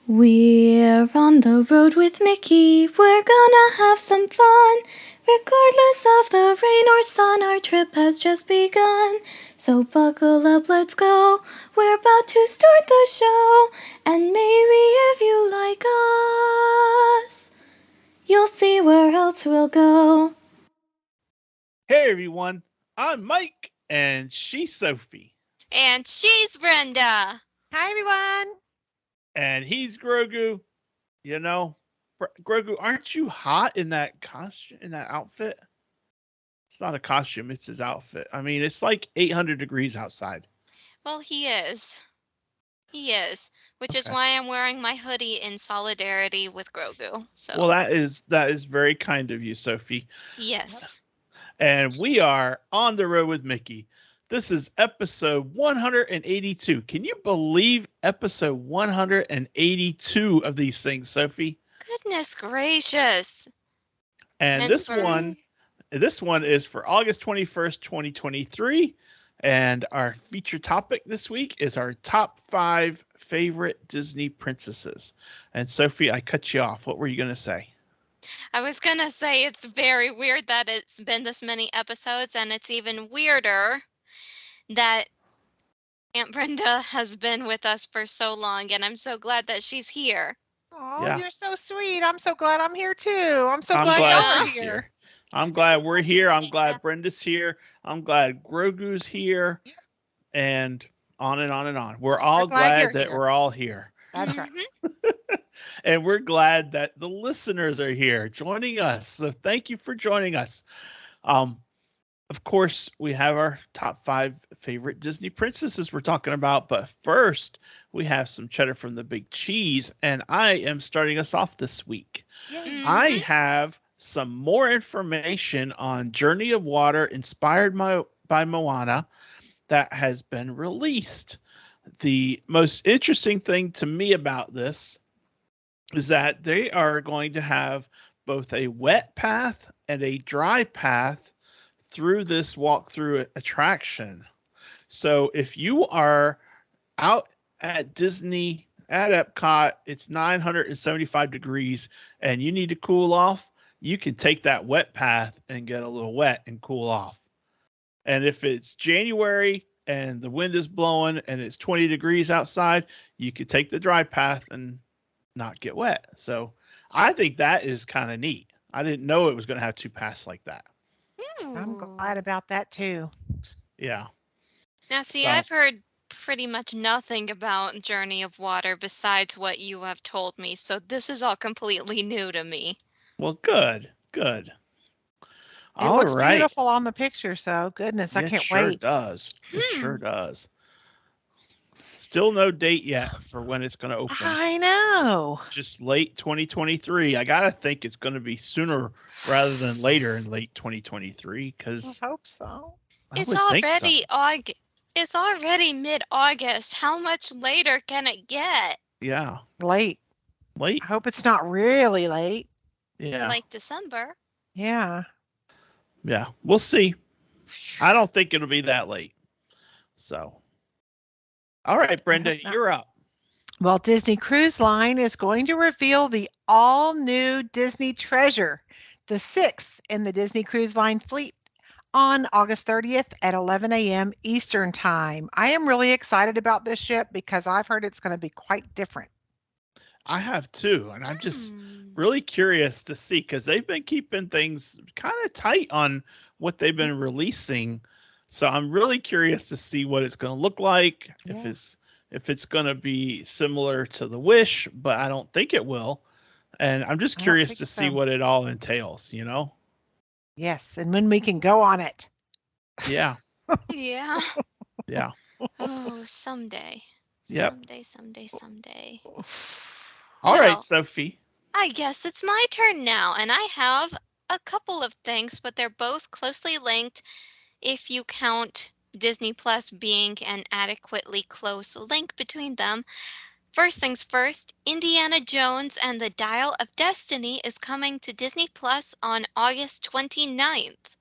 We're on the road with Mickey, we're gonna have some fun. Regardless of the rain or sun, our trip has just begun. So buckle up, let's go, we're about to start the show. And maybe if you like us, you'll see where else we'll go. Hey everyone, I'm Mike and she's Sophie. And she's Brenda. Hi, everyone. And he's Grogu. You know, Grogu, aren't you hot in that costume, in that outfit? It's not a costume, it's his outfit. I mean, it's like 800 degrees outside. Well, he is. He is. Which is Okay. why I'm wearing my hoodie in solidarity with Grogu. Well, So, that is very kind of you, Sophie. yes. And we are on the road with Mickey. This is episode 182. Can you believe episode 182 of these things, Sophie? Goodness gracious. And And this for one This one is for August 21st, 2023. And our feature topic this week is our top 5 favorite Disney princesses. And Sophie, I cut you off. What were you going to say? I was going to say it's very weird that it's been this many episodes, and it's even weirder that Aunt Brenda has been with us for so long, and I'm so glad that she's here. Oh, Yeah, you're so sweet. I'm so glad I'm here too. I'm so I'm glad glad y'all are Yeah. she's here. here. I'm I glad just we're wanted to here. I'm say glad that. Brenda's here. I'm glad Grogu's here. And on and on and on. We're We're all glad glad you're that here. we're all here. That's right. And we're glad that the listeners are here joining us. So thank you for joining us. Um, of course, we have our top 5 favorite Disney princesses we're talking about. But first, we have some cheddar from the big cheese. And I am starting us off this week. Yay. I Mm-hmm. have some more information on Journey of Water inspired by Moana that has been released. The most interesting thing to me about this is that they are going to have both a wet path and a dry path through this walkthrough attraction. So if you are out at Disney at Epcot, it's 975 degrees and you need to cool off, you can take that wet path and get a little wet and cool off. And if it's January and the wind is blowing and it's 20 degrees outside, you could take the dry path and not get wet. So I think that is kind of neat. I didn't know it was going to have 2 paths like that. I'm Ooh. glad about that too. Yeah. Now, see, So, I've heard pretty much nothing about Journey of Water besides what you have told me, so this is all completely new to me. well, good. Good. It All looks right. beautiful on the picture, so goodness, I It can't sure wait. does. It sure Hmm. does. Still no date yet for when it's going to open. I know. Just late 2023. I got to think it's going to be sooner rather than later in late 2023 I because hope so. I It's would think so. already It's already mid-August. How much later can it get? Yeah. Late. I Late. hope it's not really late. Yeah. Like December? Yeah. Yeah. We'll see. I don't think it'll be that late. So, all right, I hope Brenda, not. you're up. Well, Disney Cruise Line is going to reveal the all new Disney Treasure, the sixth in the Disney Cruise Line fleet, on August 30th at 11 a.m. Eastern Time. I am really excited about this ship because I've heard it's going to be quite different. I have too, and I'm just Hmm. really curious to see because they've been keeping things kind of tight on what they've been releasing. So I'm really curious to see what it's going to look like. Yeah, If it's going to be similar to the Wish, but I don't think it will. And I'm just I don't curious think to see so. what it all entails. You know? Yes, and when we can go on it. Yeah, Yeah. yeah, Oh, someday. yep. Someday. All right, Well, Sophie. I guess it's my turn now, and I have a couple of things, but they're both closely linked if you count Disney Plus being an adequately close link between them. First things first, Indiana Jones and the Dial of Destiny is coming to Disney Plus on August 29th.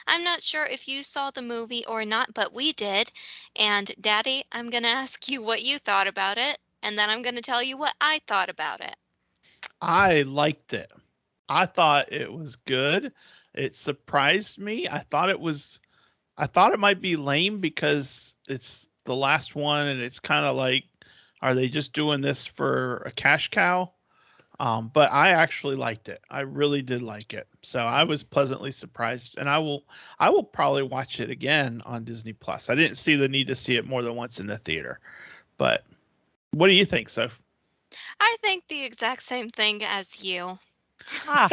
I'm not sure if you saw the movie or not, but we did. And Daddy, I'm going to ask you what you thought about it. and then I'm going to tell you what I thought about it. I liked it. I thought it was good. It surprised me. I thought it might be lame because it's the last one and it's kind of like, are they just doing this for a cash cow? But I actually liked it. I really did like it. So I was pleasantly surprised, and I will probably watch it again on Disney Plus. I didn't see the need to see it more than once in the theater. But what do you think, Soph? I think the exact same thing as you. Ah,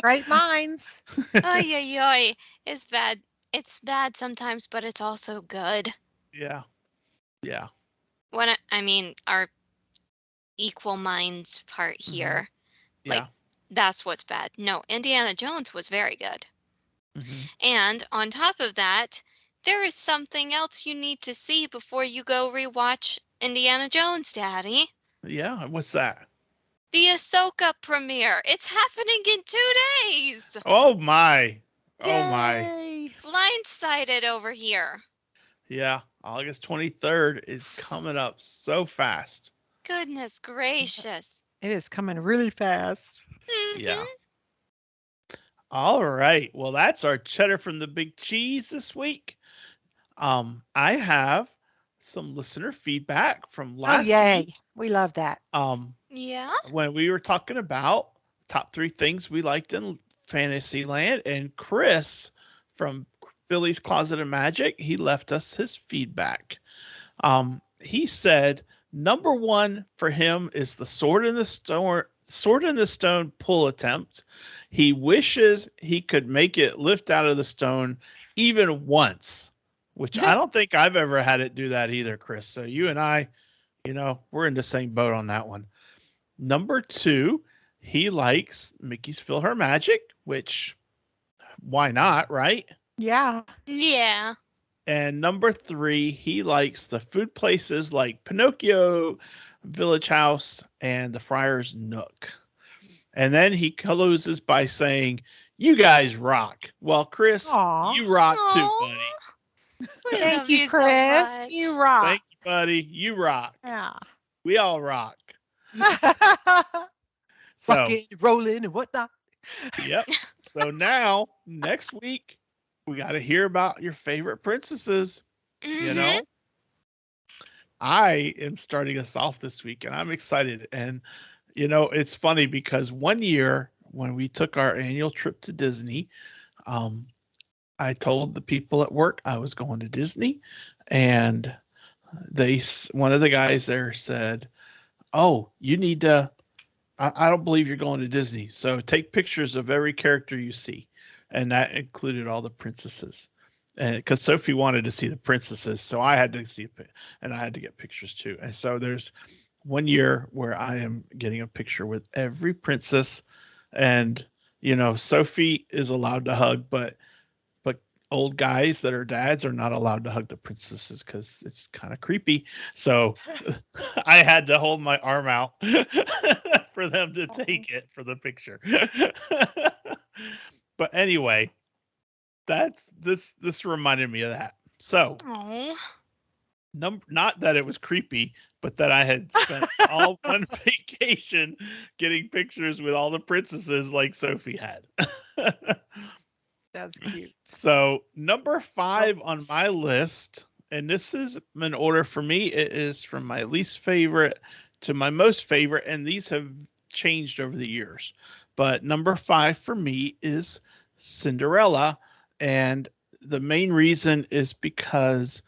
great minds. Ay, ay, ay. It's bad. It's bad sometimes, but it's also good. Yeah. Yeah. I mean, our equal minds part Hmm. here. Like, Yeah. that's what's bad. No, Indiana Jones was very good. Hmm. And on top of that, there is something else you need to see before you go rewatch Indiana Jones, Daddy. Yeah. What's that? The Ahsoka premiere. It's happening in 2 days. Oh my. Oh my. Yay! Blindsided over here. Yeah. August 23rd is coming up so fast. Goodness gracious. It is coming really fast. Yeah. Hmm. All right. Well, that's our cheddar from the big cheese this week. I have some listener feedback from Oh, last week. yay. We love that. Yeah. When we were talking about top 3 things we liked in Fantasyland, and Chris from Billy's Closet of Magic, he left us his feedback. He said number one for him is the sword in the stone pull attempt. He wishes he could make it lift out of the stone even once, which I don't think I've ever had it do that either, Chris. So you and I, we're in the same boat on that one. Number two, he likes Mickey's Fill Her Magic, which why not, right? Yeah. Yeah. And number three, he likes the food places like Pinocchio Village House and the Friar's Nook. And then he closes by saying, "You guys rock." Well, Chris, Aw. you rock too, Aw. buddy. We Thank love you, you so Chris. much. You rock. Thank you, buddy. You rock. Yeah. We all rock. So, Rocking, rolling, and whatnot. yep. So now, next week, we got to hear about your favorite princesses. You Mhm. know, I am starting us off this week and I'm excited. And, it's funny because one year when we took our annual trip to Disney, um, I told the people at work I was going to Disney, and one of the guys there said, "Oh, you need to. I don't believe you're going to Disney, so take pictures of every character you see," and that included all the princesses. And because Sophie wanted to see the princesses, so I had to see it, and I had to get pictures too. And so there's one year where I am getting a picture with every princess, and Sophie is allowed to hug, but old guys that are dads are not allowed to hug the princesses because it's kind of creepy. So I had to hold my arm out for them to take it for the picture. But anyway, this reminded me of that. So Oh. not that it was creepy, but that I had spent all one vacation getting pictures with all the princesses like Sophie had. That's cute. So number 5 on Gross. my list, and this is in order for me, it is from my least favorite to my most favorite, and these have changed over the years. But number 5 for me is Cinderella, and the main reason is because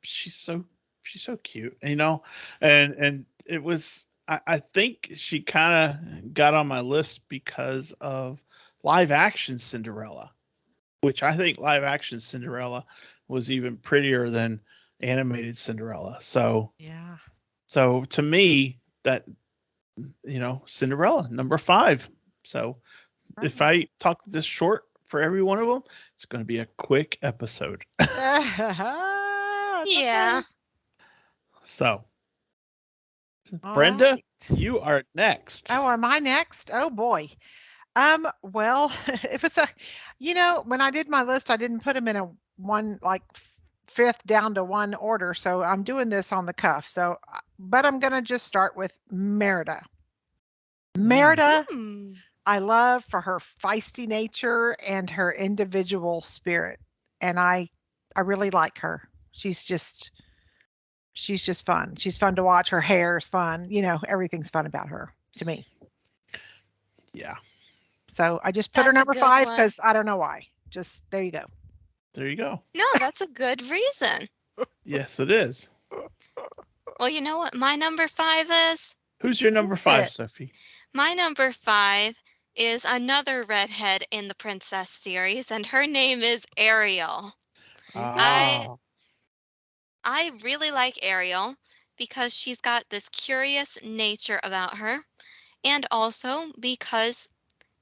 she's so cute, and it was I think she kind of got on my list because of live action Cinderella, which I think live action Cinderella was even prettier than animated Cinderella. Yeah. So to me, that Cinderella number 5. So if Right. I talk this short for every one of them, it's going to be a quick episode. That's Yeah. okay. So All Brenda, right. you are next. Oh, am I next? Oh boy. Well, if it's when I did my list, I didn't put them in a one like fifth down to one order, so I'm doing this on the cuff. So, but I'm going to just start with Merida. Merida, I love for her feisty nature and her individual spirit, and I really like her. She's just fun. She's fun to watch. Her hair is fun. Everything's fun about her to me. Yeah. So I just put her number 5 because I don't know why. Just there you go. There you go. No, that's a good reason. Yes, it is. Well, you know what my number 5 is? Who's your number 5, Sophie? My number 5 is another redhead in the Princess series, and her name is Ariel. I really like Ariel because she's got this curious nature about her, and also because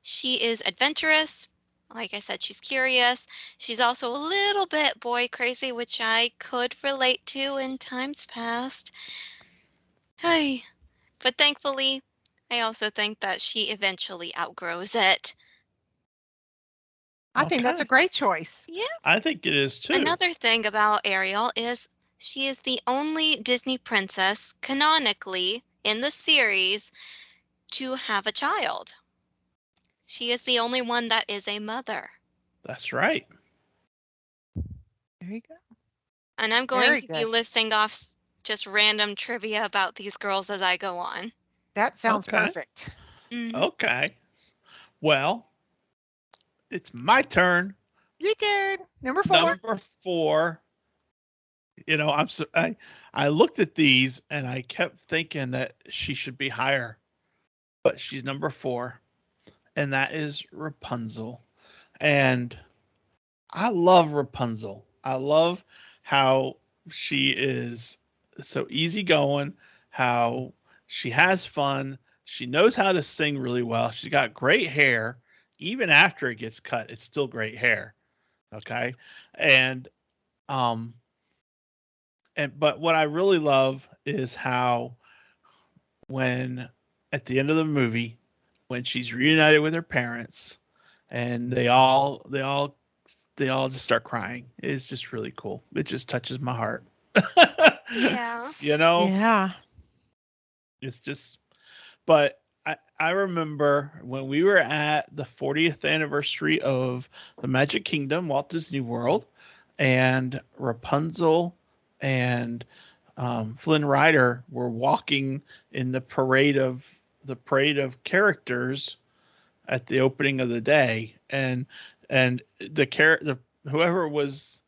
she is adventurous. Like I said, she's curious. She's also a little bit boy crazy, which I could relate to in times past. Hey, but thankfully, I also think that she eventually outgrows it. I think that's a great choice. Yeah. I think it is too. Another thing about Ariel is she is the only Disney princess canonically in the series to have a child. She is the only one that is a mother. That's right. There you go. And I'm going to be listing off just random trivia about these girls as I go on. That sounds perfect. Okay. Well, it's my turn. Your turn. Number 4. Number 4. I looked at these and I kept thinking that she should be higher, but she's number 4, and that is Rapunzel. And I love Rapunzel. I love how she is so easygoing, how she has fun. She knows how to sing really well. She's got great hair. Even after it gets cut, it's still great hair. Okay. But what I really love is how when at the end of the movie, when she's reunited with her parents and they all just start crying. It's just really cool. It just touches my heart. Yeah. Yeah. It's just, but I remember when we were at the 40th anniversary of the Magic Kingdom, Walt Disney World, and Rapunzel and Flynn Rider were walking in the parade of characters at the opening of the day, and the whoever was,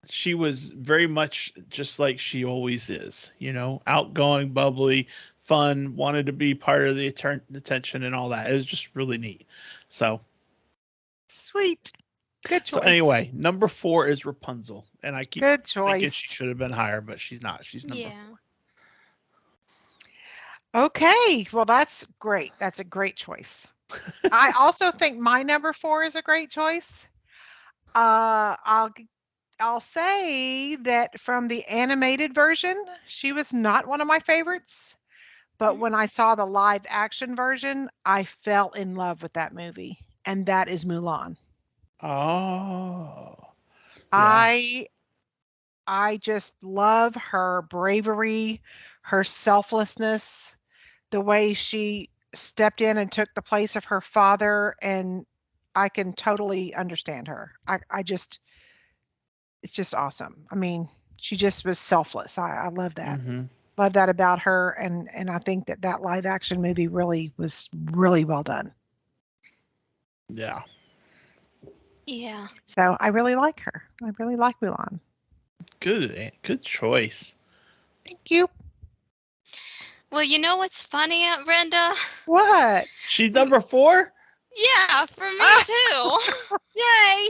she was very much just like she always is, outgoing, bubbly, fun, wanted to be part of the attention and all that. It was just really neat. So sweet. Good choice. So anyway, number 4 is Rapunzel, and I keep thinking she should have been higher, but she's not. She's number 4. Okay, well that's great. That's a great choice. I also think my number 4 is a great choice. I'll say that from the animated version, she was not one of my favorites, but when I saw the live action version, I fell in love with that movie, and that is Mulan. Oh. Yeah. I just love her bravery, her selflessness, the way she stepped in and took the place of her father, and I can totally understand her. It's just awesome. I mean, she just was selfless. I love that. Love that about her, and I think that live action movie was really well done. Yeah. Yeah. So I really like her. I really like Mulan. Good choice. Thank you. Well, you know what's funny, Aunt Brenda? What? She's number 4? Yeah, for me too. Yay!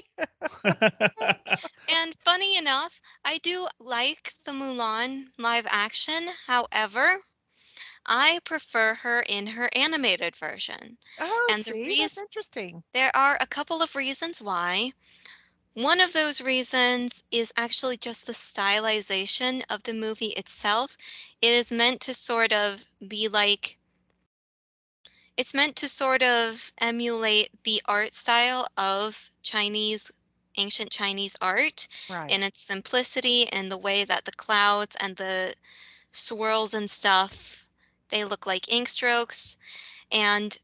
And funny enough, I do like the Mulan live action. However, I prefer her in her animated version. Oh, and that's interesting. There are a couple of reasons why. One of those reasons is actually just the stylization of the movie itself. It is meant to sort of be like, it's meant to sort of emulate the art style of Chinese ancient Chinese art Right. in its simplicity and the way that the clouds and the swirls and stuff, they look like ink strokes. And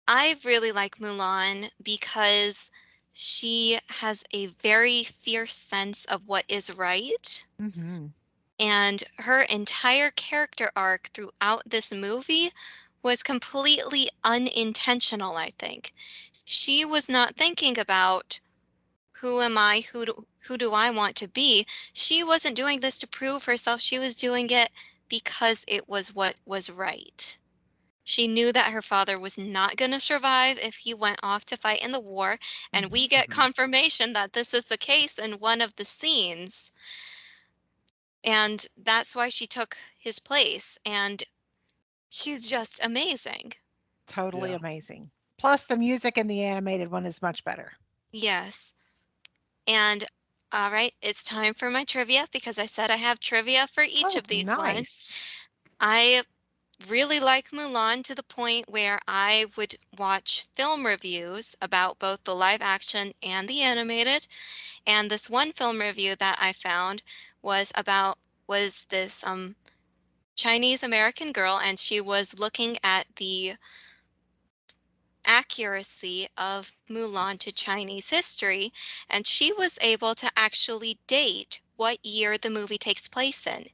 I really like Mulan because she has a very fierce sense of what is right. Mm-hmm. And her entire character arc throughout this movie was completely unintentional, I think. She was not thinking about who am I, who do I want to be. She wasn't doing this to prove herself. She was doing it because it was what was right. She knew that her father was not going to survive if he went off to fight in the war, and we get Mhm. confirmation that this is the case in one of the scenes. And that's why she took his place, and she's just amazing. Totally Yeah. amazing. Plus, the music in the animated one is much better. Yes. And all right, it's time for my trivia because I said I have trivia for each Oh, of these ones. nice. I really like Mulan to the point where I would watch film reviews about both the live action and the animated. And this one film review that I found was this Chinese American girl, and she was looking at the accuracy of Mulan to Chinese history, and she was able to actually date what year the movie takes place in.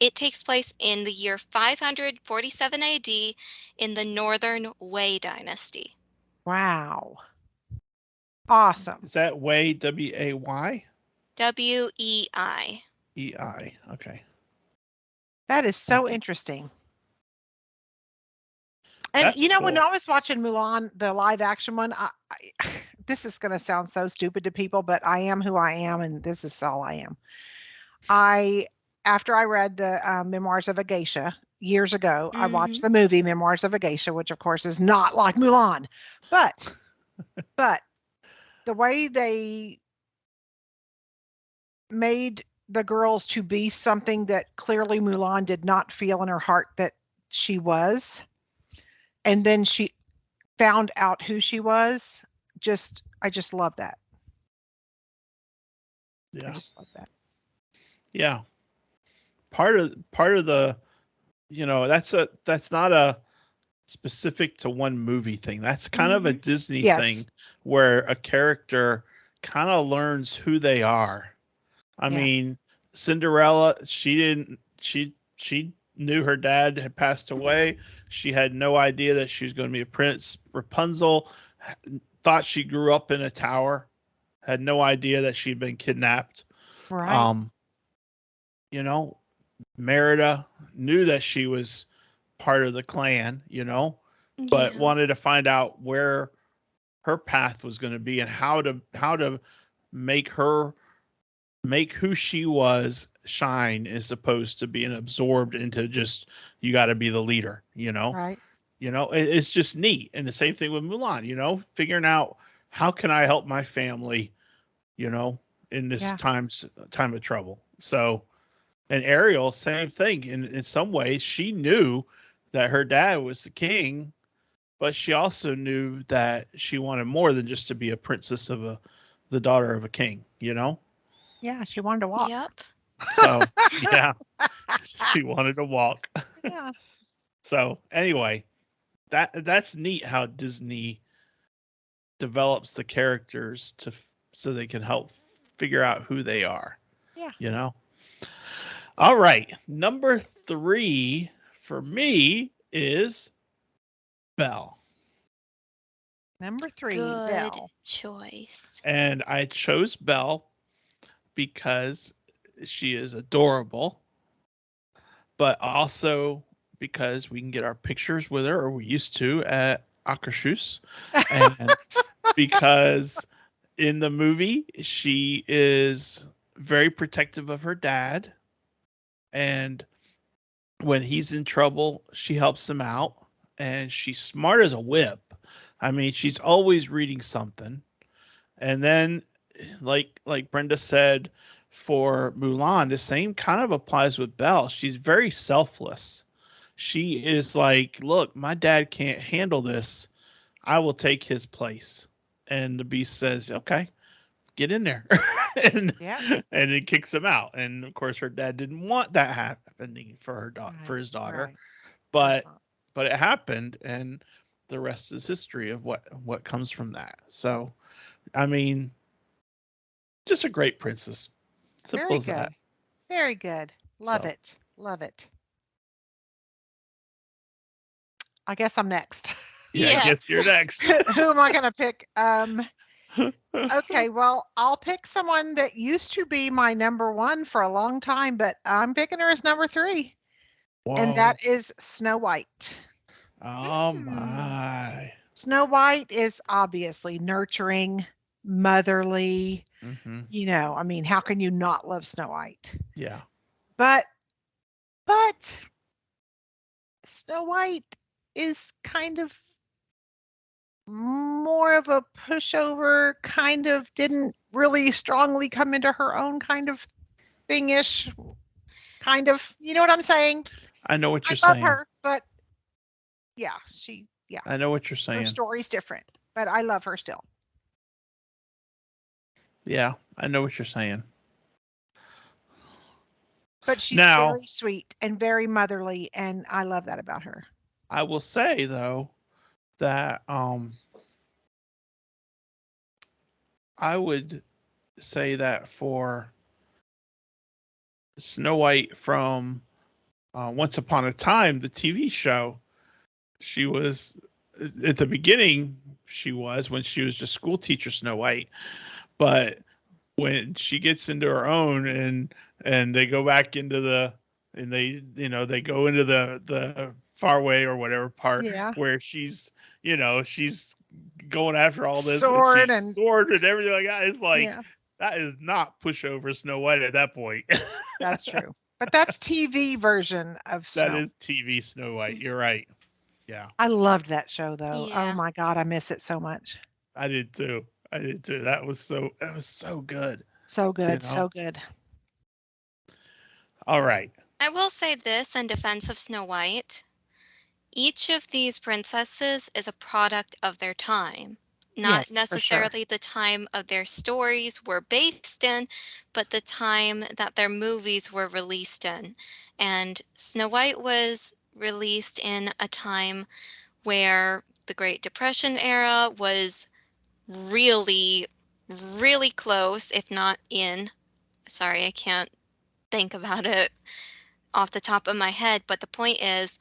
It takes place in the year 547 AD in the Northern Wei dynasty. Wow. Awesome. Is that Way, Way? WEI. EI. Okay. That is so interesting. And That's when cool. I was watching Mulan, the live action one, this is going to sound so stupid to people, but I am who I am, and this is all I am. After I read the Memoirs of a Geisha years ago, I watched the movie Memoirs of a Geisha, which of course is not like Mulan, but the way they made the girls to be something that clearly Mulan did not feel in her heart that she was, and then she found out who she was. I just love that. I Yeah. just love that. Yeah. Part of the, that's not a specific to one movie thing. That's kind of a Disney thing Yes. where a character kind of learns who they are. I Yeah. mean, Cinderella, she didn't she knew her dad had passed away. She had no idea that she was going to be a prince. Rapunzel thought she grew up in a tower, had no idea that she'd been kidnapped. Right. Um, you know, Merida knew that she was part of the clan, but Yeah. wanted to find out where her path was going to be and how to make her make who she was shine as opposed to being absorbed into just you got to be the leader. Right. It's just neat. And the same thing with Mulan. Figuring out how can I help my family, you know, in this Yeah. time of trouble. So, and Ariel, same thing. In some ways, she knew that her dad was the king, but she also knew that she wanted more than just to be a princess of the daughter of a king. Yeah. She wanted to walk. Yep. So yeah, she wanted to walk. Yeah. So anyway, that's neat how Disney develops the characters so they can help figure out who they are. Yeah. All right, number 3 for me is Belle. Number 3, Good Belle. choice. And I chose Belle because she is adorable, but also because we can get our pictures with her, or we used to at Akershus, and because in the movie she is very protective of her dad, and when he's in trouble, she helps him out, and she's smart as a whip. I mean, she's always reading something. And then, like Brenda said, for Mulan, the same kind of applies with Belle. She's very selfless. She is like, look, my dad can't handle this. I will take his place. And the beast says, okay, get in there. and Yeah. and it kicks him out. And of course her dad didn't want that happening for for Right. his daughter. Right. Of course But not. it happened, and the rest is history of what comes from that. So I mean, just a great princess. Simple Very as that. good. Very good. Love So it. Love it. I guess I'm next. yeah, I guess Yes. you're next. Who am I going to pick? Okay, well, I'll pick someone that used to be my number one for a long time, but I'm picking her as number three, and Whoa. that is Snow White. Oh Hmm. my. Snow White is obviously nurturing, motherly. Hmm. I mean, how can you not love Snow White? Yeah. But but Snow White is kind of more of a pushover, kind of didn't really strongly come into her own kind of thingish, kind of, you know what I'm saying? I know what I you're love saying. her, but yeah, I know what you're her saying. story's different, but I love her still. Yeah, I know what you're saying. But she's Now, very sweet and very motherly, and I love that about her. I will say though that I would say that for Snow White from Once Upon a Time, the TV show, she was at the beginning. She was when she was just school teacher Snow White, but when she gets into her own and they go back into the and they go into the faraway or whatever part Yeah. where she's going after all this and Sword she's and sword and everything like that. It's like yeah, that is not pushover Snow White at that point. that's true. But that's TV version of That Snow. is TV Snow White. You're right. Yeah, I loved that show though. Oh Yeah. my God, I miss it so much. I did too. I did too. That was so good. So You good, know. so good. All right. I will say this in defense of Snow White. Each of these princesses is a product of their time. Not Yes, for sure. necessarily the time of their stories were based in, but the time that their movies were released in. And Snow White was released in a time where the Great Depression era was really, really close, if not in. Sorry, I can't think about it off the top of my head, but the point is,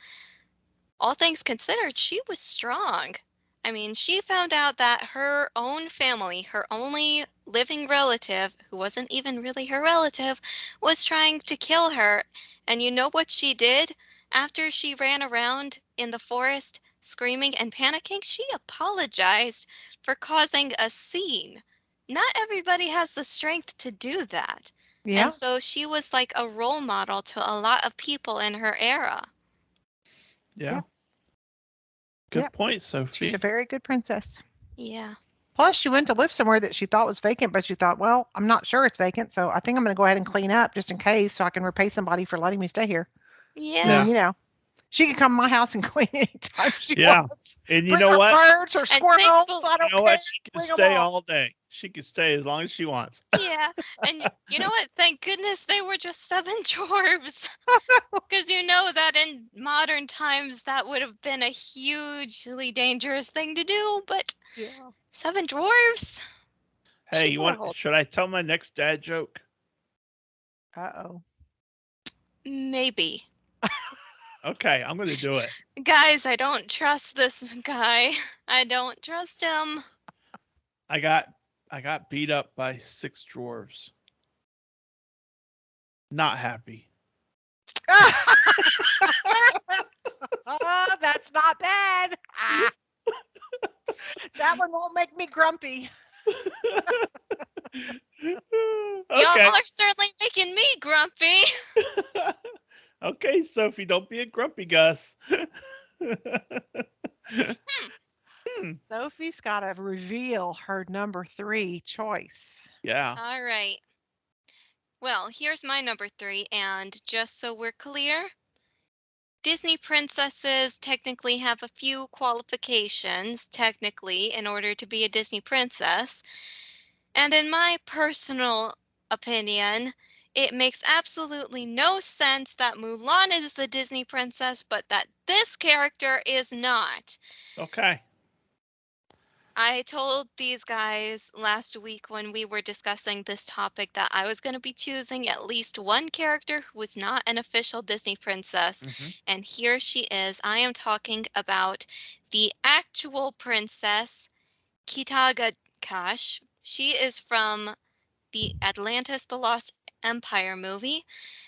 all things considered, she was strong. I mean, she found out that her own family, her only living relative, who wasn't even really her relative, was trying to kill her. And you know what she did? After she ran around in the forest screaming and panicking, she apologized for causing a scene. Not everybody has the strength to do that. And Yeah. so she was like a role model to a lot of people in her era. Yeah. Yep. Good Yep. point, She's a Sophie. very good princess. Yeah. Plus, she went to live somewhere that she thought was vacant, but she thought, well, I'm not sure it's vacant, so I think I'm going to go ahead and clean up just in case so I can repay somebody for letting me stay here. Yeah. Yeah. And, she can come to my house and clean anytime she Yeah. wants. And you Bring know her what? birds or And squirrels. thankful, I You don't know care. what? She can Bring them stay all. all day. She can stay as long as she wants. yeah. And you know what? Thank goodness they were just seven dwarves. Because you know that in modern times that would have been a hugely dangerous thing to do, but Yeah. seven dwarves? Hey, She you got a want? hold. Should I tell my next dad joke? Uh-oh. Maybe. Okay, I'm gonna do it. Guys, I don't trust this guy. I don't trust him. I got beat up by 6 dwarves. Not happy. Oh, that's not bad. That one won't make me grumpy. Y'all Okay. are certainly making me grumpy. Okay, Sophie, don't be a grumpy Gus. Sophie's got to reveal her number 3 choice. Yeah. All right. Well, here's my number 3, and just so we're clear, Disney princesses technically have a few qualifications, technically, in order to be a Disney princess. And in my personal opinion, it makes absolutely no sense that Mulan is a Disney princess, but that this character is not. Okay. I told these guys last week when we were discussing this topic that I was going to be choosing at least one character who was not an official Disney princess. Mhm. And here she is. I am talking about the actual princess, Kitagakash. She is from the Atlantis the Lost Empire movie,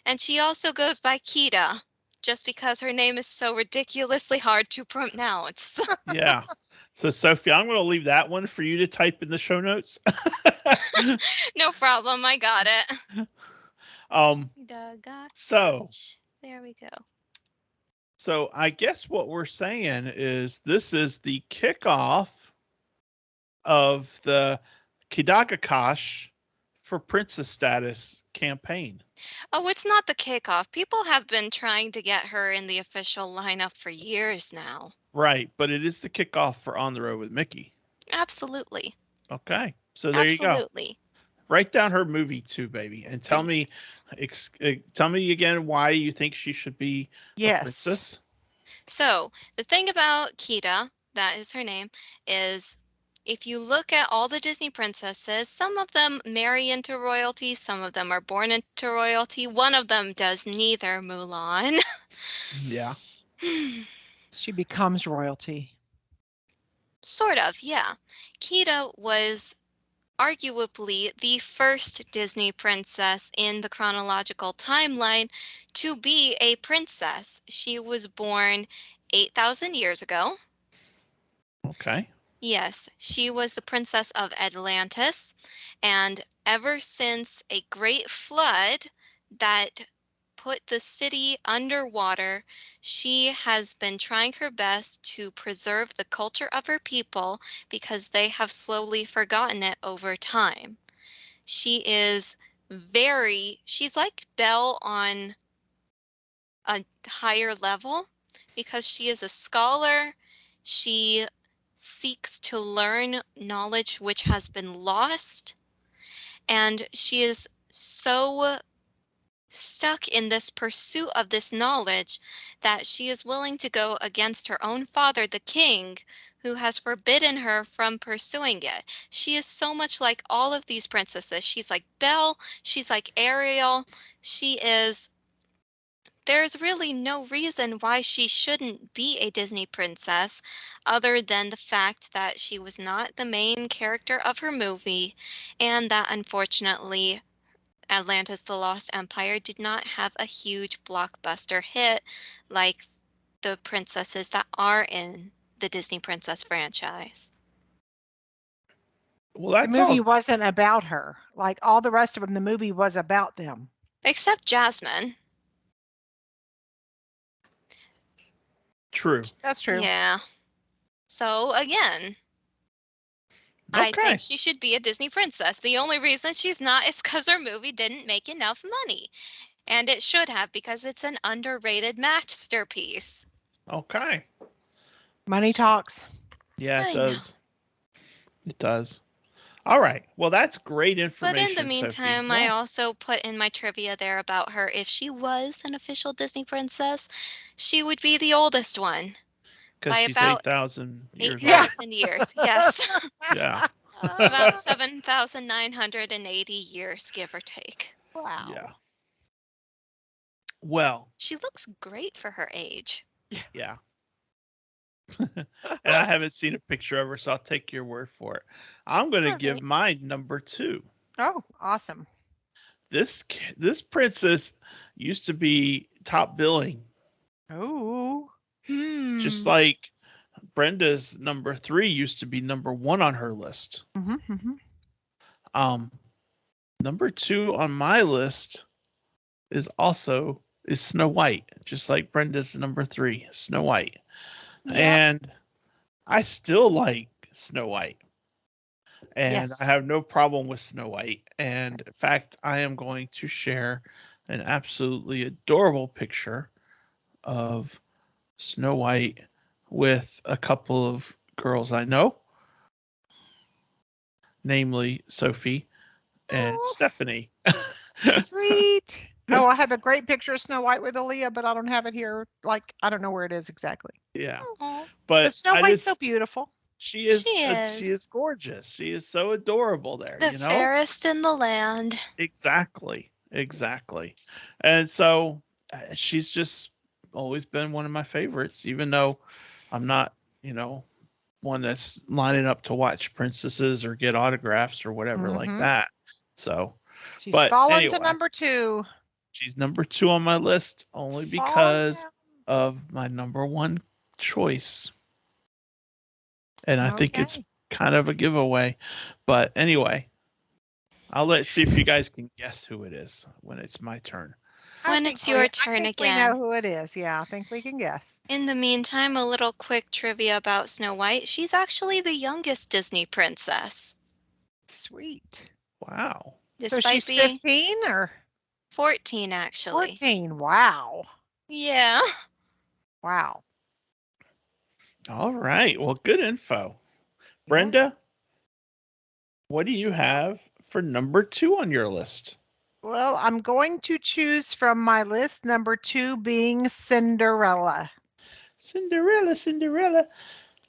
and she also goes by Kita, just because her name is so ridiculously hard to pronounce. Yeah. So, Sophie, I'm going to leave that one for you to type in the show notes. No problem, I got it. um, so, There we go. so I guess what we're saying is this is the kickoff of the Kidagakash for princess status campaign. Oh, it's not the kickoff. People have been trying to get her in the official lineup for years now. Right, but it is the kickoff for On the Road with Mickey. Absolutely. Okay, so there you go. Absolutely. Write down her movie too, baby, and tell me again why you think she should be a Yes. princess. So, the thing about Kita, that is her name, is if you look at all the Disney princesses, some of them marry into royalty, some of them are born into royalty. One of them does neither, Mulan. Yeah. She becomes royalty. Sort of, yeah. Kita was arguably the first Disney princess in the chronological timeline to be a princess. She was born 8,000 years ago. Okay. Yes, she was the princess of Atlantis, and ever since a great flood that put the city underwater, she has been trying her best to preserve the culture of her people because they have slowly forgotten it over time. She's like Belle on a higher level because she is a scholar. She seeks to learn knowledge which has been lost. And she is so stuck in this pursuit of this knowledge that she is willing to go against her own father, the king, who has forbidden her from pursuing it. She is so much like all of these princesses. She's like Belle, she's like Ariel. There's really no reason why she shouldn't be a Disney princess other than the fact that she was not the main character of her movie and that unfortunately Atlantis the Lost Empire did not have a huge blockbuster hit like the princesses that are in the Disney Princess franchise. Well, The that's movie all wasn't about her. Like all the rest of them, the movie was about them. Except Jasmine. true. That's true. Yeah. So again, I Okay. think she should be a Disney princess. The only reason she's not is because her movie didn't make enough money. And it should have because it's an underrated masterpiece. Okay. Money talks. Yeah, it I know. does. It does. All right. Well, that's great But information, in the Sophie. meantime, I also put in my trivia there about her. If she was an official Disney princess, she would be the oldest one Because by she's about 8,000 years old. 8,000 years. Yes. Yeah. About 7,980 years, give or take. Wow. Yeah. Well, She looks great for her age. yeah. And I haven't seen a picture of her, so I'll take your word for it. I'm going to give Alright. mine number 2. Oh, awesome. This princess used to be top billing, Oh. just like Brenda's number 3 used to be number 1 on her list. Um, number 2 on my list is Snow White, just like Brenda's number 3, Snow White. Yep. And I still like Snow White. And Yes. I have no problem with Snow White. And in fact, I am going to share an absolutely adorable picture of Snow White with a couple of girls I know. namely Sophie and Oh, Stephanie. sweet. Oh, I have a great picture of Snow White with Aaliyah, but I don't have it here. Like, I don't know where it is exactly. Yeah, Aw, But but Snow White's so beautiful. she she is is gorgeous. She is so adorable there. the fairest in the land. Exactly, exactly. And so she's just always been one of my favorites, even though I'm not, one that's lining up to watch princesses or get autographs or whatever like Mhm. that. So, She's but fallen to anyway, number 2. she's number 2 on my list only Fallen because of my number 1 choice. And I down. think it's Okay. kind of a giveaway. But anyway, I'll see if you guys can guess who it is when it's my turn. When it's your I turn think we know again. who it is. Yeah, I think we can guess. In the meantime, a little quick trivia about Snow White. She's actually the youngest Disney princess, Sweet. Wow. So despite she's being 15 or 14, actually. 14. Wow. Yeah. Wow. All right. Well, good info. Yeah. Brenda, what do you have for number 2 on your list? Well, I'm going to choose from my list number 2 being Cinderella. Cinderella, Cinderella.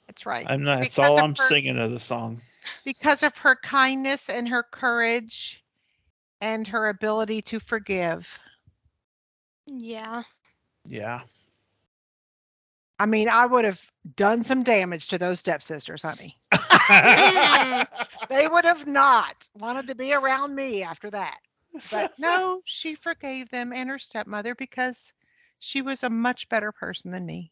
That's right. That's all I'm singing of the song. Because of her kindness and her courage and her ability to forgive. Yeah. Yeah. I mean, I would have done some damage to those stepsisters, honey. They would have not wanted to be around me after that. But no, she forgave them and her stepmother because she was a much better person than me.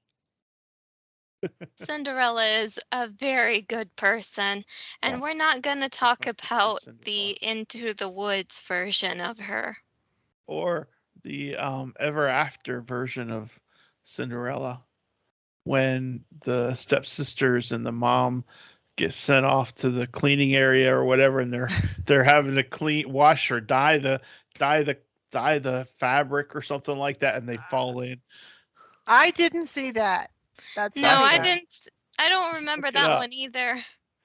Cinderella is a very good person, and Yes. we're not going to talk Much better about Cinderella. the Into the Woods version of her. Or the Ever After version of Cinderella, when the stepsisters and the mom get sent off to the cleaning area or whatever, and they're having to wash or dye the fabric or something like that, and they fall in. I didn't see that. That's No, funny I though. didn't. I don't remember Look it that up. one either.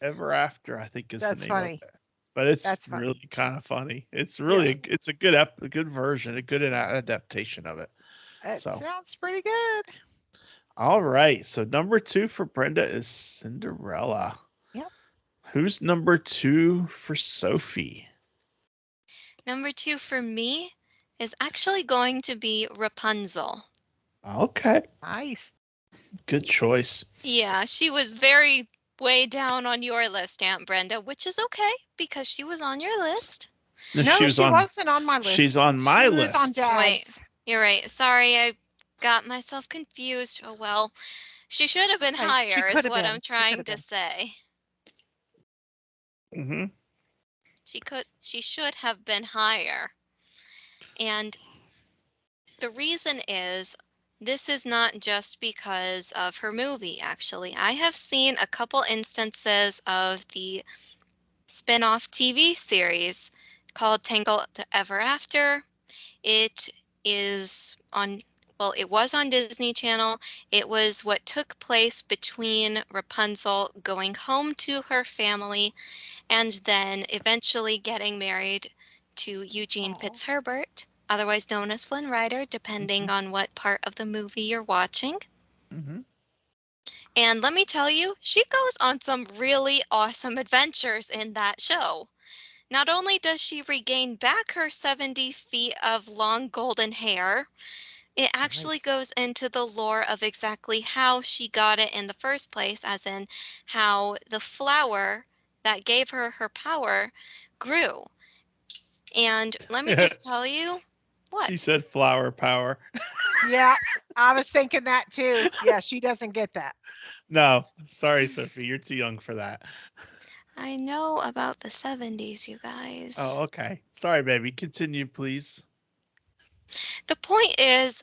Ever After, I think is the That's name of funny. it. But it's That's funny. really kind of funny. It's Yeah. really it's a good version, a good adaptation of it. It So, sounds pretty good. all right. So number 2 for Brenda is Cinderella. Yep. Who's number 2 for Sophie? Number 2 for me is actually going to be Rapunzel. Okay. Nice. Good choice. Yeah, she was very way down on your list, Aunt Brenda, which is okay because she was on your list. No, she wasn't on my list. She's on my She list. was on Dad's. You're right. Sorry, I got myself confused. Oh well. She should have been Hey, she higher, could is have what been. I'm She could have trying to been. say. Mm-hmm. She should have been higher. And the reason is this is not just because of her movie, actually. I have seen a couple instances of the spin-off TV series called Tangled Ever After. It is on, well, it was on Disney Channel. It was what took place between Rapunzel going home to her family and then eventually getting married to Eugene Aw. Fitzherbert, otherwise known as Flynn Rider, depending on what part of the movie you're watching. Mm-hmm. And let me tell you, she goes on some really awesome adventures in that show. Not only does she regain back her 70 feet of long golden hair, it actually Nice. goes into the lore of exactly how she got it in the first place, as in how the flower that gave her her power grew. And let me just tell you, what? She said flower power. Yeah, I was thinking that too. Yeah, she doesn't get that. No, sorry, Sophie. You're too young for that. I know about the 70s, you guys. Oh, okay. Sorry, baby. Continue, please. The point is,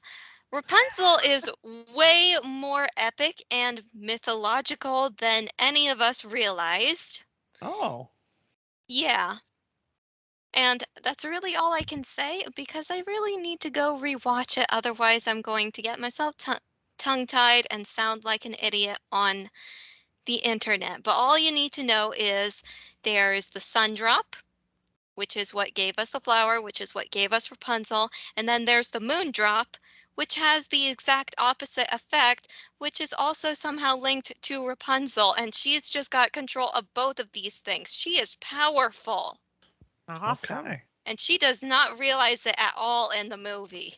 Rapunzel is way more epic and mythological than any of us realized. Oh. Yeah. And that's really all I can say because I really need to go rewatch it. Otherwise, I'm going to get myself tongue-tied and sound like an idiot on the internet. But all you need to know is there's the sun drop, which is what gave us the flower, which is what gave us Rapunzel. And then there's the moon drop, which has the exact opposite effect, which is also somehow linked to Rapunzel. And she's just got control of both of these things. She is powerful. Awesome. Okay. And she does not realize it at all in the movie.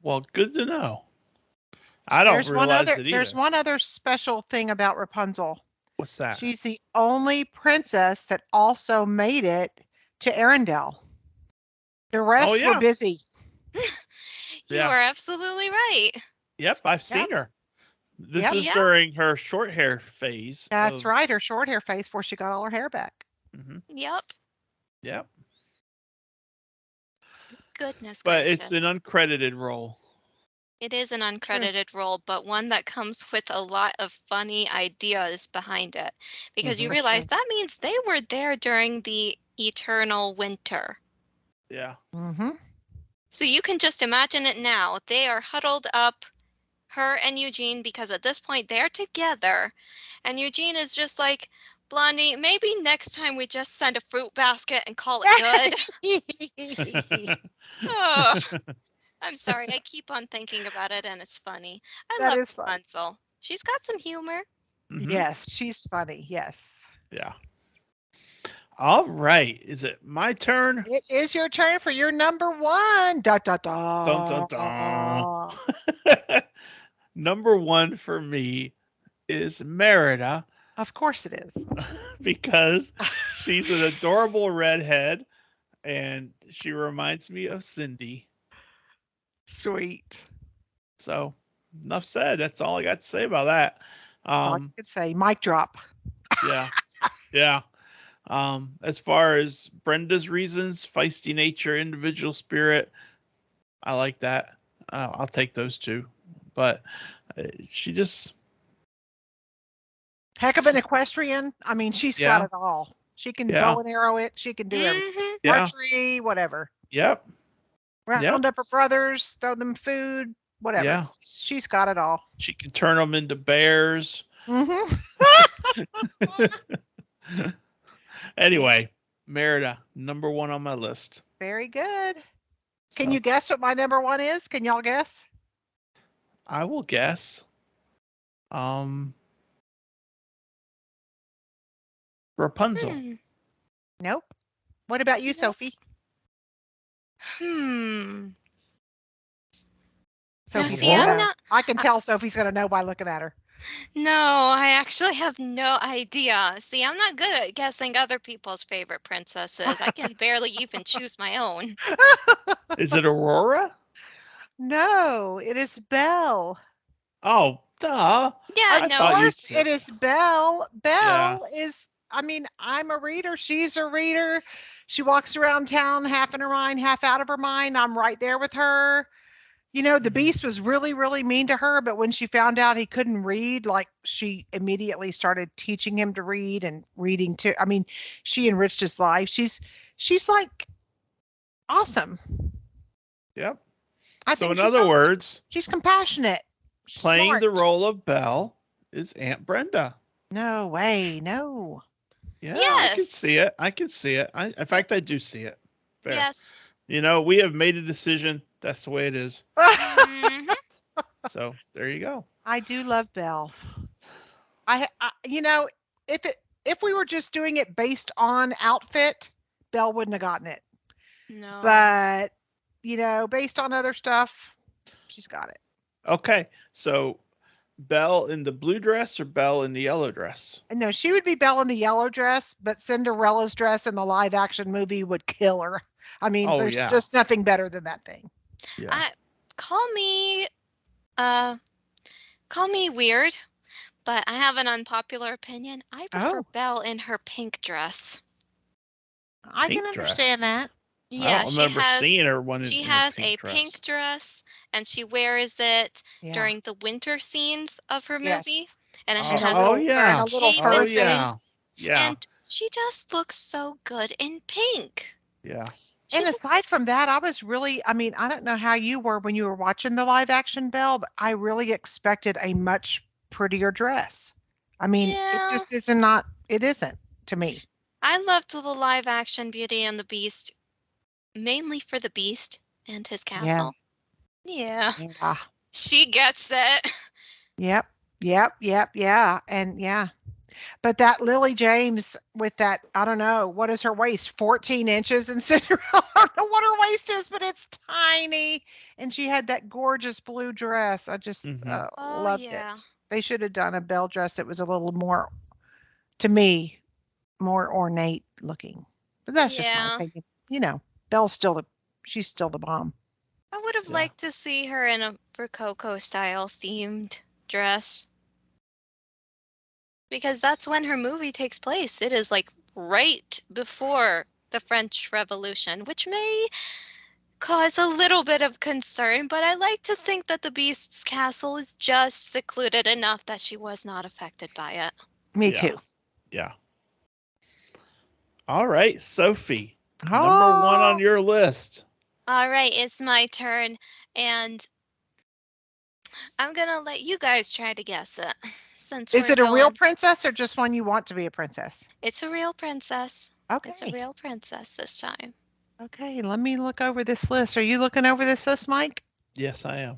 Well, good to know. I don't realize it either. There's one other special thing about Rapunzel. What's that? She's the only princess that also made it to Arendelle. The rest were busy. You are absolutely right. Yep, I've seen her. This is Yep. during her short hair phase. That's right, her short hair phase before she got all her hair back. Yep. Yep. Goodness But gracious. it's an uncredited role. It is an uncredited role, but one that comes with a lot of funny ideas behind it. Because you realize that means they were there during the eternal winter. Yeah. Mm-hmm. So you can just imagine it now. They are huddled up, her and Eugene, because at this point they're together. And Eugene is just like, Blondie, maybe next time we just send a fruit basket and call it good. Oh, I'm sorry. I keep on thinking about it and it's funny. I love Rapunzel. She's got some humor. Mhm. Yes, she's funny. Yes. Yeah. All right. Is it my turn? It is your turn for your number one. Da, da, da. Dun, dun, dun. Number one for me is Merida Of course it is. because she's an adorable redhead and she reminds me of Cindy. Sweet. So enough said. That's all I got to say about that. That's all I could say. Mic drop. Yeah. Yeah. As far as Brenda's reasons, feisty nature, individual spirit, I like that. I'll take those two. But she just Heck of an equestrian. I mean, she's got it all. She can bow and arrow it. She can do everything. Archery, whatever. Yep. Round up her brothers, throw them food, whatever. Yeah. She's got it all. She can turn them into bears. Mm-hmm. Anyway, Merida, number one on my list. Very good. Can you guess what my number one is? Can y'all guess? I will guess. Rapunzel. Nope. What about you, Sophie? No, Sophie's see, I'm not. I can tell Sophie's going to know by looking at her. No, I actually have no idea. See, I'm not good at guessing other people's favorite princesses. I can barely even choose my own. Is it Aurora? No, it is Belle. Oh, duh. Yeah, Of course, it is Belle. Belle is, I mean, I'm a reader. She's a reader. She walks around town half in her mind, half out of her mind. I'm right there with her. You know, the Beast was really, really mean to her, but when she found out he couldn't read, like she immediately started teaching him to read and reading too. I mean, she enriched his life. She's like awesome. Yep. I So think in other words, she's compassionate. She's playing smart. the role of Belle is Aunt Brenda. No way, no. Yeah, I can see it. I can see it. In fact, I do see it. Fair. Yes. You know, we have made a decision. That's the way it is. So there you go. I do love Belle. I you know, if we were just doing it based on outfit, Belle wouldn't have gotten it. No. But you know, based on other stuff, she's got it. Okay, so Belle in the blue dress or Belle in the yellow dress? No, she would be Belle in the yellow dress, but Cinderella's dress in the live action movie would kill her. I mean, there's just nothing better than that thing. Yeah. Call me weird, but I have an unpopular opinion. I prefer Belle in her pink dress. I can understand that. Yeah, I don't remember seeing her one. She has a pink dress, and she wears it during the winter scenes of her movie, and it has a little cape and she just looks so good in pink. Yeah. And aside from that, I don't know how you were when you were watching the live action Belle, but I really expected a much prettier dress. I mean, it Yeah. just is not. It isn't to me. I loved the live action Beauty and the Beast, mainly for the Beast and his Yeah. castle. Yeah. Yeah. She gets it. Yep. Yep. Yep. Yeah. And yeah. But that Lily James with that, I don't know, what is her waist? 14 inches in Cinderella. I don't know what her waist is, but it's tiny. And she had that gorgeous blue dress. I just Mm-hmm. Oh, loved it. yeah. They should have done a belle dress that was a little more, to me, more ornate looking. But that's just my Yeah. opinion. You know, Belle's still she's still the bomb. I would have Yeah. liked to see her in a Rococo style themed dress because that's when her movie takes place. It is like right before the French Revolution, which may cause a little bit of concern, but I like to think that the Beast's castle is just secluded enough that she was not affected by it. Me Yeah. too. Yeah. All right, Sophie. Number one on Oh, your list. All right, it's my turn, and I'm gonna let you guys try to guess it since is we're it a real going. princess or just one you want to be a princess? It's a real princess. It's a Okay. real princess this time. Okay, let me look over this list. Are you looking over this list, Mike? Yes, I am.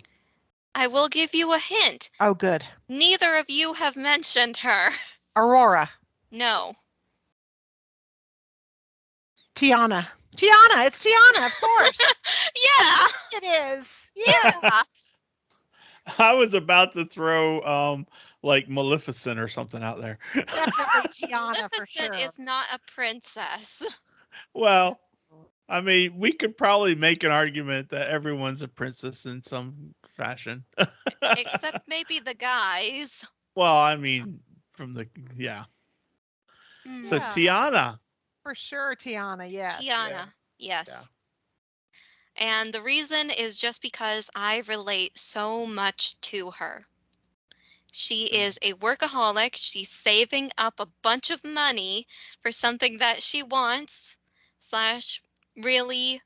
I will give you a hint. Oh, good. Neither of you have mentioned her. Aurora. No. Tiana. Tiana. It's Tiana, of course. Of Yeah. course it is. Yeah. Yes. I was about to throw like Maleficent or something out there. Definitely Tiana for Maleficent sure. is not a princess. Well, I mean, we could probably make an argument that everyone's a princess in some fashion. Except maybe the guys. Well, I mean, from the yeah. So Hmm. Yeah, Tiana. for sure Tiana. Yes. Yeah. Tiana. Yes. And the reason is just because I relate so much to her. She is a workaholic. She's saving up a bunch of money for something that she wants, slash, really,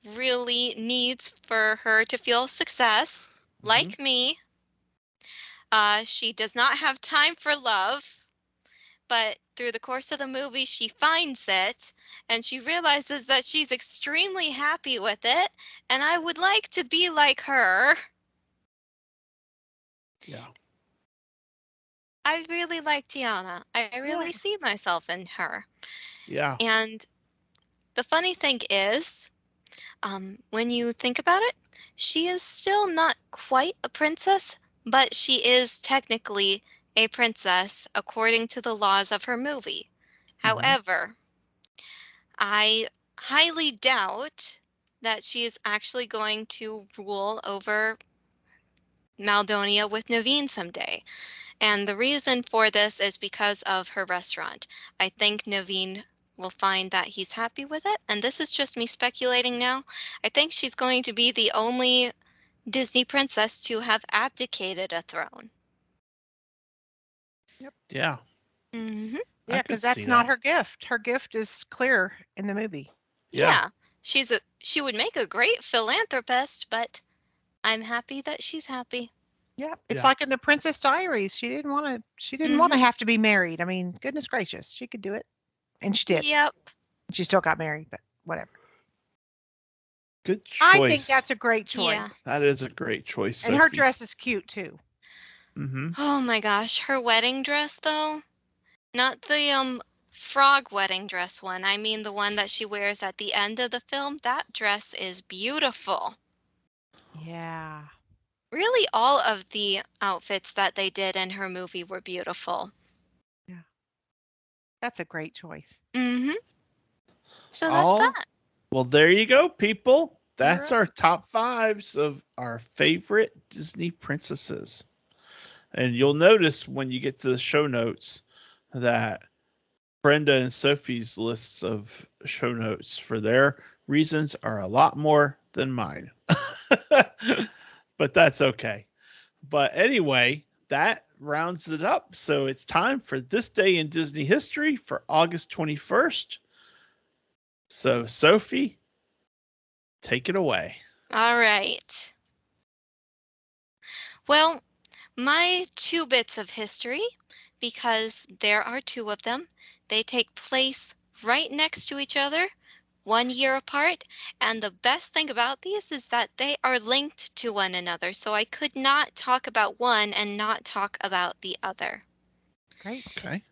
really needs for her to feel success, Mm-hmm. like me. She does not have time for love, but through the course of the movie, she finds it and she realizes that she's extremely happy with it. And I would like to be like her. Yeah. I really like Tiana. I Yeah. really see myself in her. Yeah. And the funny thing is, when you think about it, she is still not quite a princess, but she is technically a princess according to the laws of her movie. Mm-hmm. However, I highly doubt that she is actually going to rule over Maldonia with Naveen someday. And the reason for this is because of her restaurant. I think Naveen will find that he's happy with it. And this is just me speculating now. I think she's going to be the only Disney princess to have abdicated a throne. Yeah. Hmm. I Yeah, could because see that's not that. her gift. Her gift is clear in the movie. Yeah. Yeah, she would make a great philanthropist, but I'm happy that she's happy. Yeah, it's Yeah. like in the Princess Diaries. She didn't want to. She didn't want Hmm. to have to be married. I mean, goodness gracious, she could do it, and she did. Yep. She still got married, but whatever. Good I think choice. that's a great Yeah. choice, That is a great choice, and her Sophie. dress is cute too. Mm-hmm. Oh my gosh, her wedding dress though? Not the frog wedding dress one. I mean the one that she wears at the end of the film. That dress is beautiful. Yeah, Really all of the outfits that they did in her movie were beautiful. yeah, that's a great choice. Mhm. So that's All that. well, there you go, people. All That's right. our top fives of our favorite Disney princesses. And you'll notice when you get to the show notes that Brenda and Sophie's lists of show notes for their reasons are a lot more than mine. But that's okay. But anyway, that rounds it up. So it's time for this day in Disney history for August 21st. So, Sophie, take it away. All right. Well, my two bits of history because there are two of them. They take place right next to each other, 1 year apart. And the best thing about these is that they are linked to one another. So I could not talk about one and not talk about the other. Great. Okay.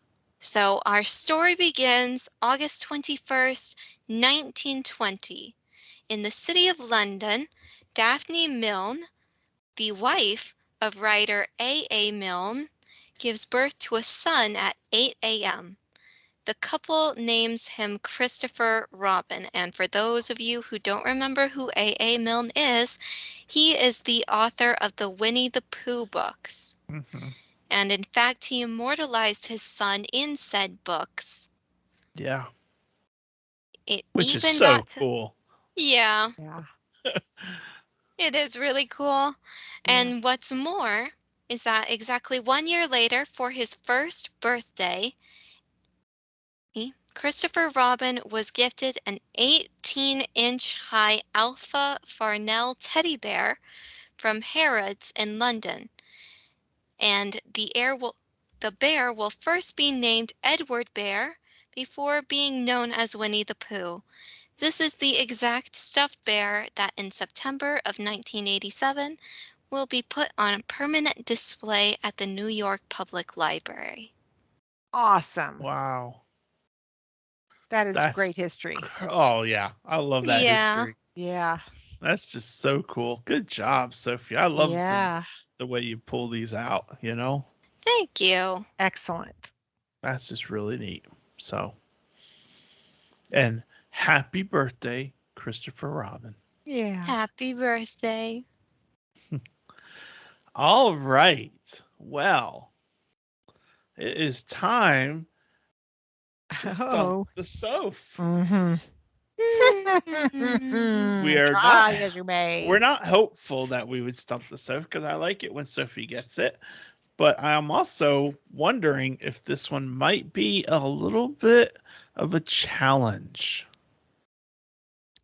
So our story begins August 21st, 1920. In the city of London, Daphne Milne, the wife of writer A. Milne, gives birth to a son at 8 a.m. The couple names him Christopher Robin. And for those of you who don't remember who A. Milne is, he is the author of the Winnie the Pooh books. Mm-hmm. And in fact, he immortalized his son in said books. Yeah. It Which is even so got to, cool. yeah, Yeah. it is really cool. And what's more is that exactly 1 year later, for his first birthday, Christopher Robin was gifted an 18-inch high Alpha Farnell teddy bear from Harrods in London. And the bear will first be named Edward Bear before being known as Winnie the Pooh. This is the exact stuffed bear that in September of 1987 will be put on a permanent display at the New York Public Library. Awesome. Wow. That is That's great history. Oh yeah. I love that Yeah. history. Yeah. That's just so cool. Good job, Sophie. I love Yeah. the way you pull these out, you know? Thank you. Excellent. That's just really neat. So, and happy birthday, Christopher Robin. Yeah. Happy birthday. All right. Well, it is time to stump Oh. the Soph. Mm-hmm. We are Try as you may. we're not hopeful that we would stump the Soph because I like it when Sophie gets it. But I am also wondering if this one might be a little bit of a challenge.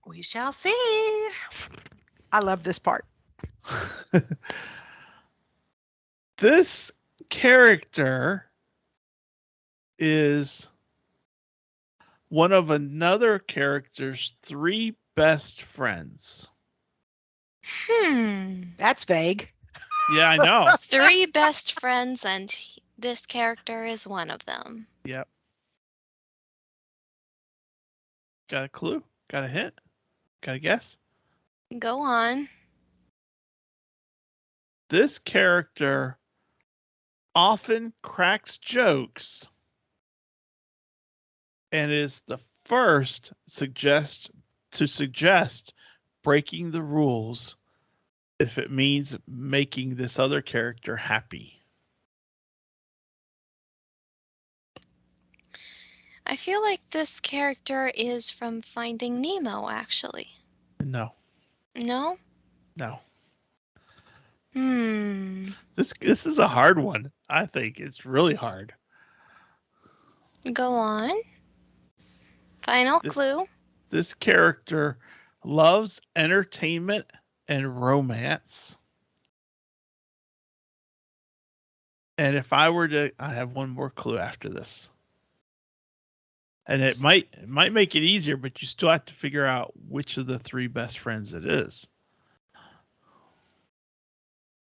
We shall see. I love this part. This character is one of another character's three best friends. That's vague. Yeah, I know. 3 best friends, and this character is one of them. Yep. Got a clue? Got a hint? Got a guess? Go on. This character often cracks jokes and is the first to suggest breaking the rules if it means making this other character happy. I feel like this character is from Finding Nemo, actually. No. No? No. This is a hard one. I think it's really hard. Go on. Final clue. This character loves entertainment and romance. And if I were to, I have one more clue after this. And it might make it easier, but you still have to figure out which of the three best friends it is.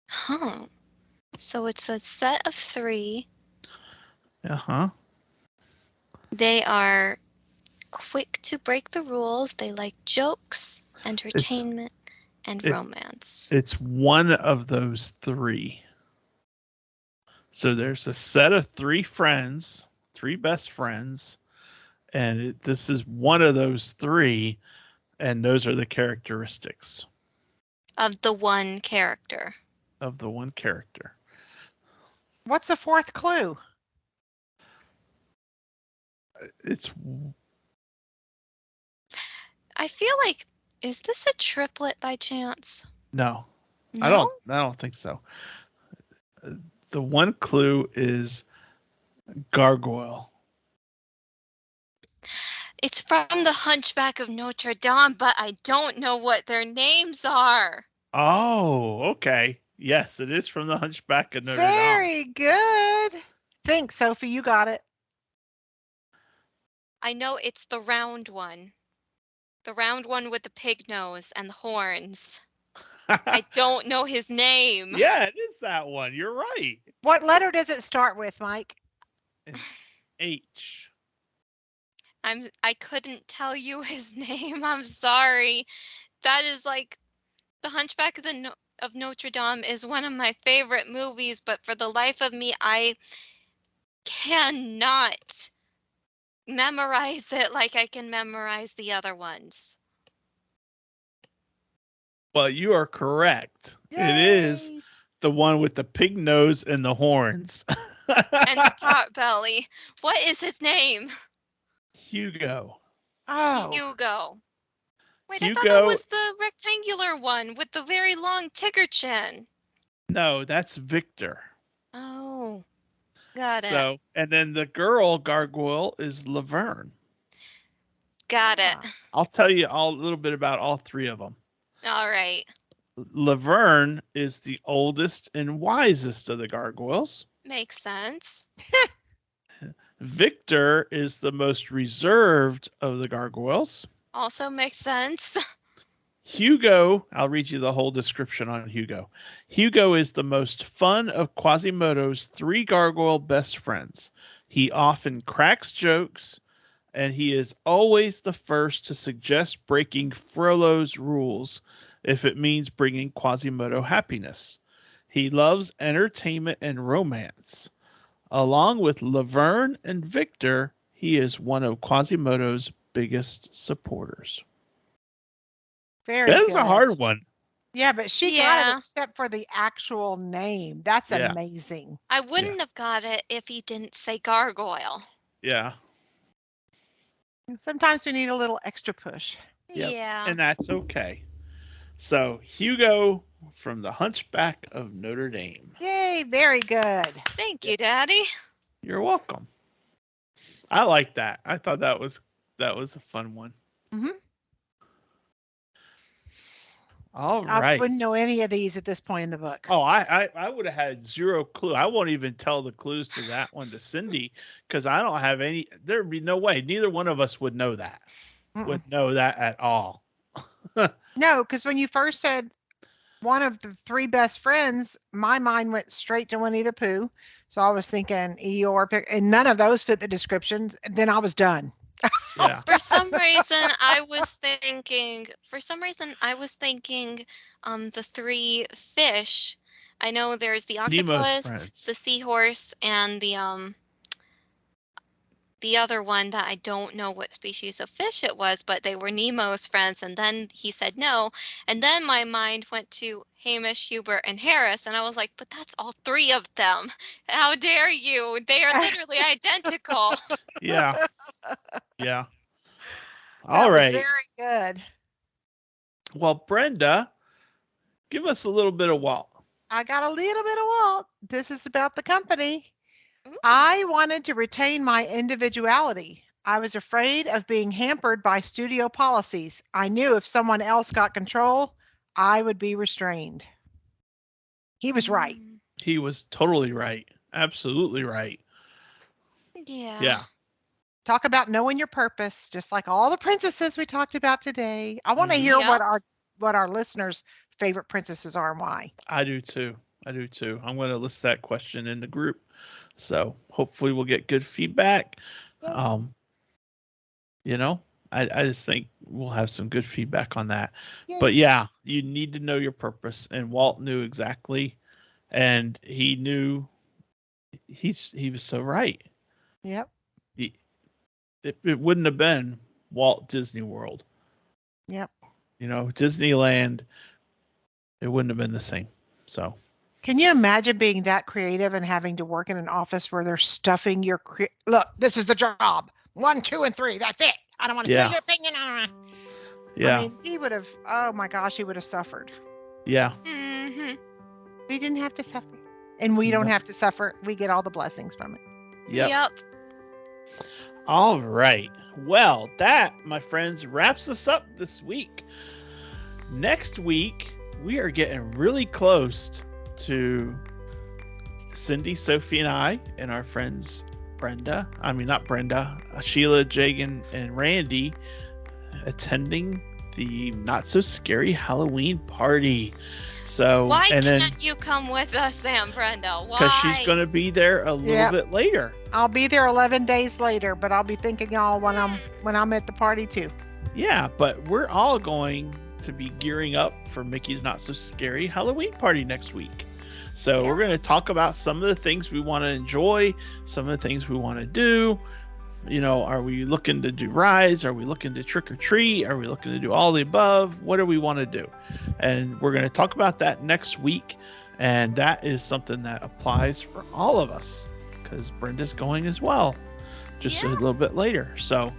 Huh. So it's a set of 3. Uh-huh. They are quick to break the rules. They like jokes, entertainment, and romance. It's one of those 3. So there's a set of 3 friends, 3 best friends, and this is one of those 3, and those are the characteristics Of the one character. of the one character. What's the fourth clue? It's I feel like, is this a triplet by chance? no. No? I don't think so. The one clue is gargoyle. It's from The Hunchback of Notre Dame, but I don't know what their names are. Oh, okay. Yes, it is from the Hunchback of Notre Dame. Very good. Think, Sophie, you got it. I know it's the round one. The round one with the pig nose and the horns. I don't know his name. Yeah, it is that one. You're right. What letter does it start with, Mike? H. I couldn't tell you his name. I'm sorry. That is like The Hunchback of Notre Dame is one of my favorite movies, but for the life of me, I cannot memorize it like I can memorize the other ones. Well, you are correct. It is Yay! the one with the pig nose and the horns. And the pot belly. What is his name? Hugo. Oh, Hugo. Wait, I thought Hugo. that was the rectangular one with the very long tiger chin. No, that's Victor. Oh, got it. So, and then the girl gargoyle is Laverne. Got it. ah. I'll tell you a little bit about all three of them. All right. Laverne is the oldest and wisest of the gargoyles. Makes sense. Victor is the most reserved of the gargoyles. Also makes sense. Hugo, I'll read you the whole description on Hugo. Hugo is the most fun of Quasimodo's three gargoyle best friends. He often cracks jokes, and he is always the first to suggest breaking Frollo's rules if it means bringing Quasimodo happiness. He loves entertainment and romance. Along with Laverne and Victor, he is one of Quasimodo's biggest supporters. Very That is good. a hard one. Yeah, but she got Yeah. it except for the actual name. That's Yeah. amazing. I wouldn't have got it if he didn't say gargoyle. Yeah. Sometimes we need a little extra push. Yep. Yeah. And that's okay. So, Hugo from The Hunchback of Notre Dame. Yay, very good. Thank you, Daddy. You're welcome. I like that. I thought that was a fun one. Mhm. All I right. wouldn't know any of these at this point in the book. Oh, I would have had zero clue. I won't even tell the clues to that one to Cindy because I don't have any. There'd be no way. Neither one of us would know that. Mm-mm. Would know that at all. No, because when you first said one of the three best friends, my mind went straight to Winnie the Pooh. So I was thinking Eeyore, and none of those fit the descriptions. Then I was done. Yeah. For some reason, I was thinking. The three fish. I know there's the Nemo's octopus, friends. the seahorse, and the other one that I don't know what species of fish it was, but they were Nemo's friends. And then he said no. And then my mind went to Hamish, Hubert, and Harris. And I was like, but that's all three of them. How dare you? They are literally identical. Yeah. Yeah. That All was right. very good. Well, Brenda, give us a little bit of Walt. I got a little bit of Walt. This is about the company. Ooh. I wanted to retain my individuality. I was afraid of being hampered by studio policies. I knew if someone else got control, I would be restrained. He was right. He was totally right. Absolutely right. Yeah. Yeah. Talk about knowing your purpose, just like all the princesses we talked about today. I want to Mhm. hear Yep. what our listeners' favorite princesses are and why. I do too. I'm going to list that question in the group. So hopefully we'll get good feedback. Yeah. I just think we'll have some good feedback on that. Yay. But yeah, you need to know your purpose. And Walt knew exactly. And he knew he was so right. Yep. It wouldn't have been Walt Disney World. Yep. Disneyland, it wouldn't have been the same. So Can you imagine being that creative and having to work in an office where they're stuffing your look, this is the job. 1, 2, and 3. That's it. I don't want to hear Yeah. your opinion. yeah. I mean, he would have, oh my gosh, he would have suffered. Yeah. Hmm. We didn't have to suffer. And we don't No. have to suffer. We get all the blessings from it. Yep. All right. Well, that, my friends, wraps us up this week. Next week, we are getting really close to Cindy, Sophie, and I, and our friends Sheila, Jagan, and Randy attending the Not So Scary Halloween party. So Why and then can't you come with us, Aunt Brenda? Why? because she's going to be there a little Yep. bit later. I'll be there 11 days later, but I'll be thinking y'all when I'm at the party too. Yeah, but we're all going to be gearing up for Mickey's Not So Scary Halloween party next week. So we're going to talk about some of the things we want to enjoy, some of the things we want to do. You know, are we looking to do rides? Are we looking to trick or treat? Are we looking to do all the above? What do we want to do? And we're going to talk about that next week. And that is something that applies for all of us because Brenda's going as well, just a little bit later. So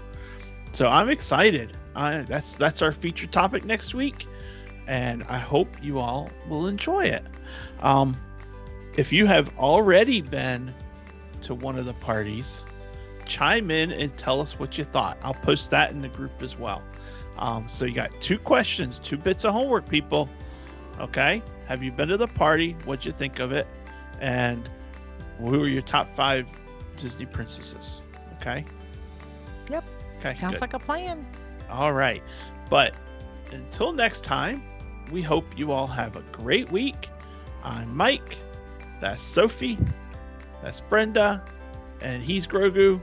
I'm excited. That's our featured topic next week. And I hope you all will enjoy it. If you have already been to one of the parties, chime in and tell us what you thought. I'll post that in the group as well. So you got 2 questions, 2 bits of homework, people. Okay? Have you been to the party? What'd you think of it? And who are your top 5 Disney princesses? Okay? Yep. Okay. Sounds good. like a plan. All right. But until next time, we hope you all have a great week. I'm Mike. That's Sophie. That's Brenda. And he's Grogu.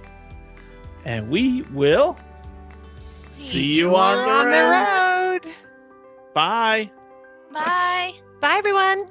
And we will see you on the road. road. Bye. Bye. Bye, everyone.